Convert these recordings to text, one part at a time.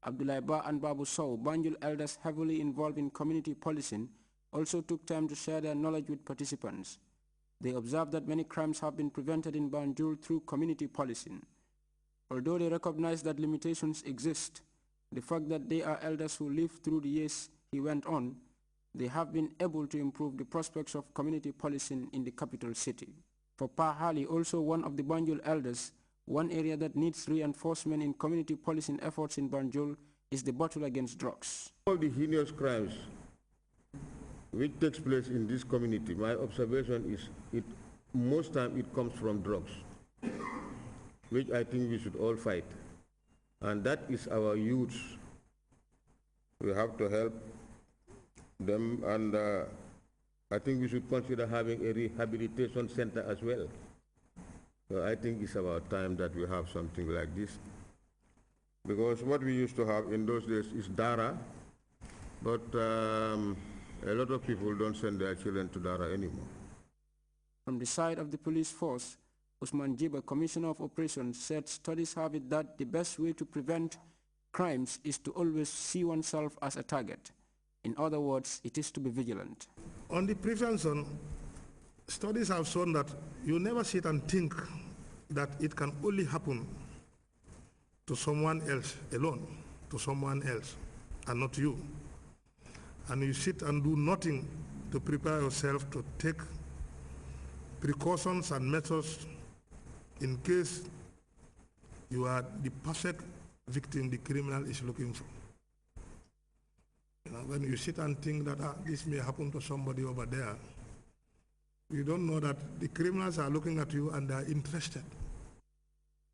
Abdullah Ba and Babu Sow, Banjul elders heavily involved in community policing, also took time to share their knowledge with participants. They observed that many crimes have been prevented in Banjul through community policing. Although they recognize that limitations exist, the fact that they are elders who lived through the years he went on, they have been able to improve the prospects of community policing in the capital city. For Pa Hali, also one of the Banjul elders, one area that needs reinforcement in community policing efforts in Banjul is the battle against drugs. All the heinous crimes which takes place in this community, my observation is most time it comes from drugs, which I think we should all fight. And that is our youth. We have to help them, and I think we should consider having a rehabilitation center as well. So I think it's about time that we have something like this. Because what we used to have in those days is Dara, but a lot of people don't send their children to Dara anymore. From the side of the police force, Usman Jiba, Commissioner of Operations, said studies have it that the best way to prevent crimes is to always see oneself as a target. In other words, it is to be vigilant. On the prevention, studies have shown that you never sit and think that it can only happen to someone else alone, to someone else, and not you. And you sit and do nothing to prepare yourself to take precautions and methods in case you are the perfect victim the criminal is looking for. You know, when you sit and think that this may happen to somebody over there, you don't know that the criminals are looking at you and they are interested.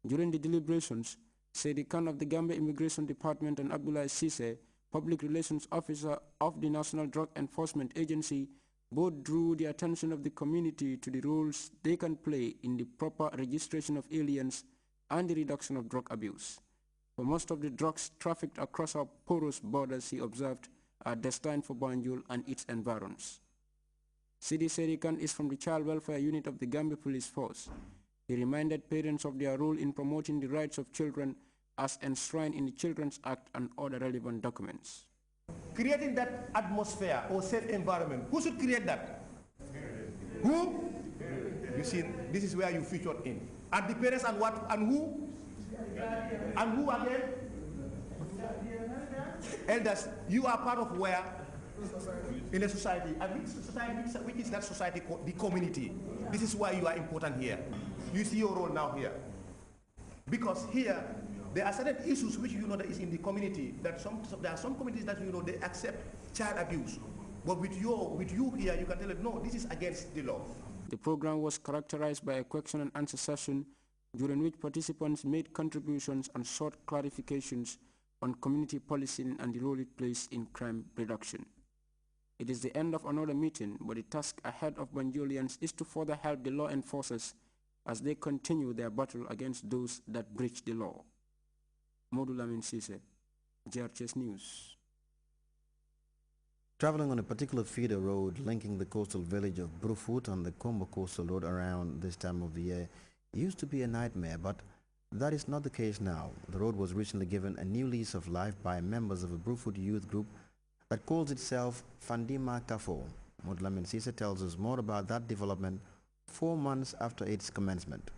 During the deliberations, Sedi Khan of the Gambia Immigration Department and Abdullah Sise, Public Relations Officer of the National Drug Enforcement Agency, both drew the attention of the community to the roles they can play in the proper registration of aliens and the reduction of drug abuse. For most of the drugs trafficked across our porous borders, he observed, are destined for Banjul and its environs. Sidi Serikan is from the Child Welfare Unit of the Gambia Police Force. He reminded parents of their role in promoting the rights of children as enshrined in the Children's Act and other relevant documents. Creating that atmosphere or safe environment, who should create that? Who? You see, this is where you featured in. And the parents and what? And who? And who again? Elders, you are part of where? In a society. And which society, which is that society called? The community. This is why you are important here. You see your role now here. Because here, there are certain issues which you know that is in the community, that there are some communities that you know they accept child abuse. But with you here, you can tell them, no, this is against the law. The program was characterized by a question and answer session during which participants made contributions and sought clarifications on community policing and the role it plays in crime reduction. It is the end of another meeting, but the task ahead of Banjulians is to further help the law enforcers as they continue their battle against those that breach the law. Modou Lamin Cisse, Grts News. Traveling on a particular feeder road linking the coastal village of Brufut and the Combo Coastal Road around this time of the year used to be a nightmare, but that is not the case now. The road was recently given a new lease of life by members of a Brufut youth group that calls itself Fandima Kafo. Modou Lamin Cisse tells us more about that development 4 months after its commencement.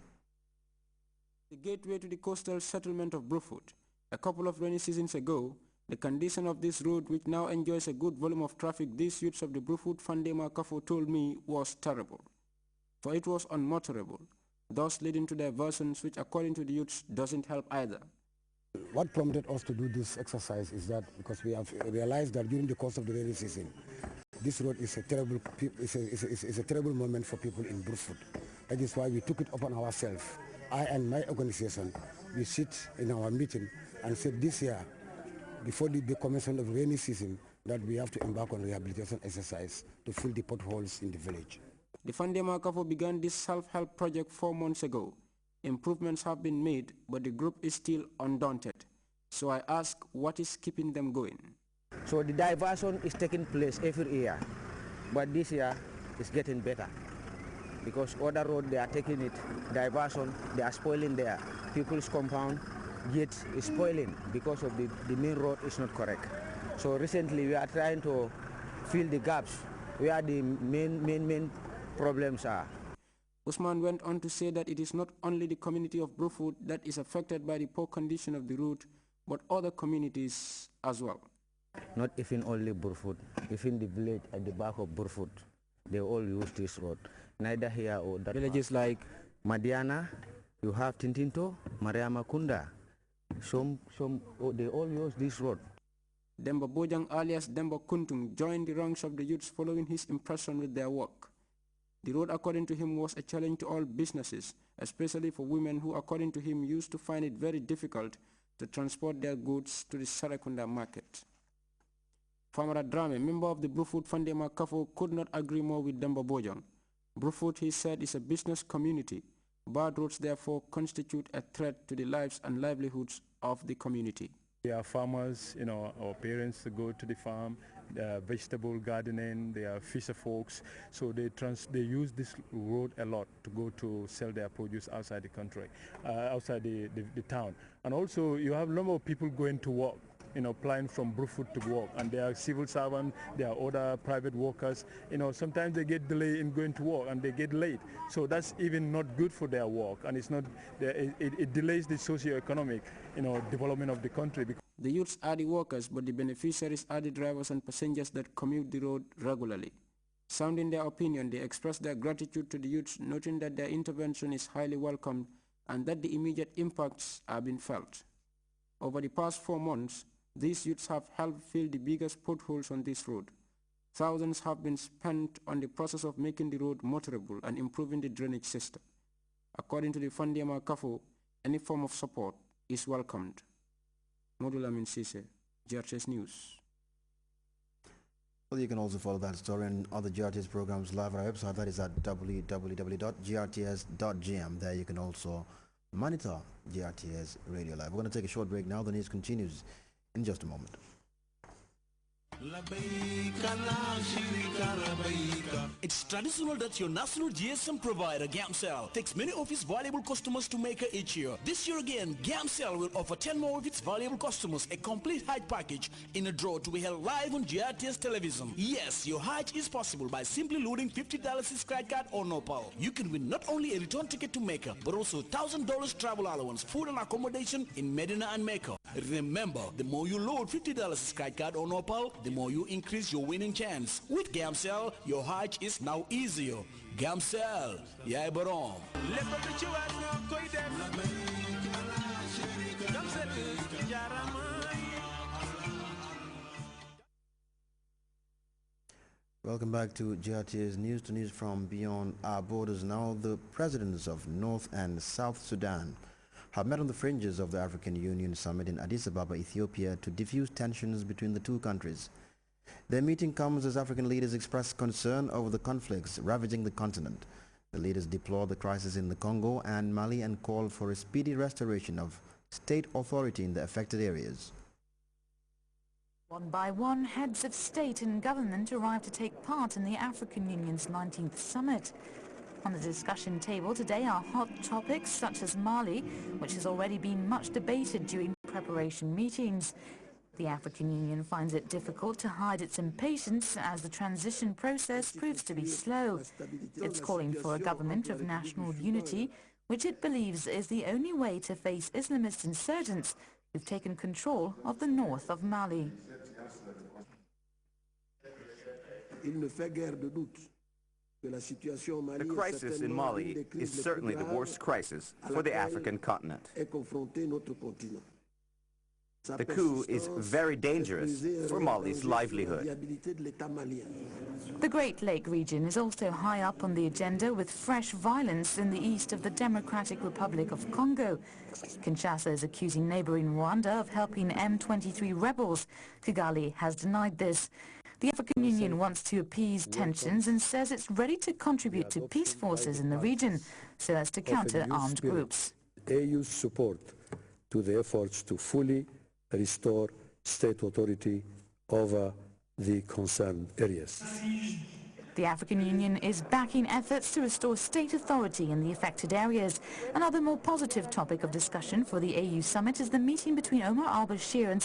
The gateway to the coastal settlement of Brufut. A couple of rainy seasons ago, the condition of this road, which now enjoys a good volume of traffic, these youths of the Brufut Fandema Kafo told me was terrible, for it was unmotorable, thus leading to diversions which, according to the youths, doesn't help either. What prompted us to do this exercise is that because we have realized that during the course of the rainy season, this road is a terrible, a terrible moment for people in Brufut. That is why we took it upon ourselves. I and my organization, we sit in our meeting and said this year, before the commencement of the rainy season, that we have to embark on rehabilitation exercise to fill the potholes in the village. The Fandema Kafo began this self-help project 4 months ago. Improvements have been made, but the group is still undaunted. So I ask, what is keeping them going? So the diversion is taking place every year, but this year is getting better. Because other road they are taking it, diversion, they are spoiling their people's compound, gates is spoiling because of the main road is not correct. So recently we are trying to fill the gaps where the main problems are. Usman went on to say that it is not only the community of Brufut that is affected by the poor condition of the route, but other communities as well. Not even only Brufut, even the village at the back of Brufut, they all use this road. Neither here or that. Villages like Madiana, you have Tintinto, Mariama Kunda. They all use this road. Demba Bojang alias Demba Kuntung joined the ranks of the youths following his impression with their work. The road, according to him, was a challenge to all businesses, especially for women who, according to him, used to find it very difficult to transport their goods to the Sarakunda market. Famara Drame, member of the Brufut Fandema Kafo, could not agree more with Demba Bojang. Brufut, he said, is a business community. Bad roads, therefore, constitute a threat to the lives and livelihoods of the community. They are farmers, our parents go to the farm, vegetable gardening, they are fisher folks, so they use this road a lot to go to sell their produce outside the country, outside the town. And also you have a number of people going to work, applying from Brufut to work, and they are civil servants, they are other private workers. Sometimes they get delayed in going to work and they get late, so that's even not good for their work, and it's not. It delays the socio-economic, development of the country. The youths are the workers, but the beneficiaries are the drivers and passengers that commute the road regularly. Sounding their opinion, they express their gratitude to the youths, noting that their intervention is highly welcomed and that the immediate impacts are being felt. Over the past 4 months, these youths have helped fill the biggest potholes on this road. Thousands have been spent on the process of making the road motorable and improving the drainage system. According to the Fandiama Kafo, any form of support is welcomed. Modul Amin Sise, Grts News. Well, you can also follow that story and other GRTS programs live on our website. That is at www.grts.gm. There you can also monitor GRTS Radio Live. We're going to take a short break now. The news continues in just a moment. It's traditional that your national GSM provider, Gamcell, takes many of its valuable customers to Mecca each year. This year again, Gamcell will offer 10 more of its valuable customers a complete Hajj package in a draw to be held live on GRTS television. Yes, your Hajj is possible by simply loading $50 scratch card or Nopal. You can win not only a return ticket to Mecca, but also $1,000 travel allowance, food and accommodation in Medina and Mecca. Remember, the more you load $50 scratch card or Nopal, the more you increase your winning chance. With Gamcell, your Hajj is now easier. Gamcell, yay barom. Welcome back to GRTS News, to news from beyond our borders. Now, the presidents of North and South Sudan have met on the fringes of the African Union Summit in Addis Ababa, Ethiopia, to diffuse tensions between the two countries. Their meeting comes as African leaders express concern over the conflicts ravaging the continent. The leaders deplored the crisis in the Congo and Mali and called for a speedy restoration of state authority in the affected areas. One by one, heads of state and government arrived to take part in the African Union's 19th summit. On the discussion table today are hot topics such as Mali, which has already been much debated during preparation meetings. The African Union finds it difficult to hide its impatience as the transition process proves to be slow. It's calling for a government of national unity, which it believes is the only way to face Islamist insurgents who've taken control of the north of Mali. The crisis in Mali is certainly the worst crisis for the African continent. The coup is very dangerous for Mali's livelihood. The Great Lake region is also high up on the agenda, with fresh violence in the east of the Democratic Republic of Congo. Kinshasa is accusing neighboring Rwanda of helping M23 rebels. Kigali has denied this. The African Union wants to appease tensions and says it's ready to contribute to peace forces in the region so as to counter armed groups. AU's support to the efforts to fully restore state authority over the concerned areas. The African Union is backing efforts to restore state authority in the affected areas. Another more positive topic of discussion for the AU summit is the meeting between Omar al-Bashir and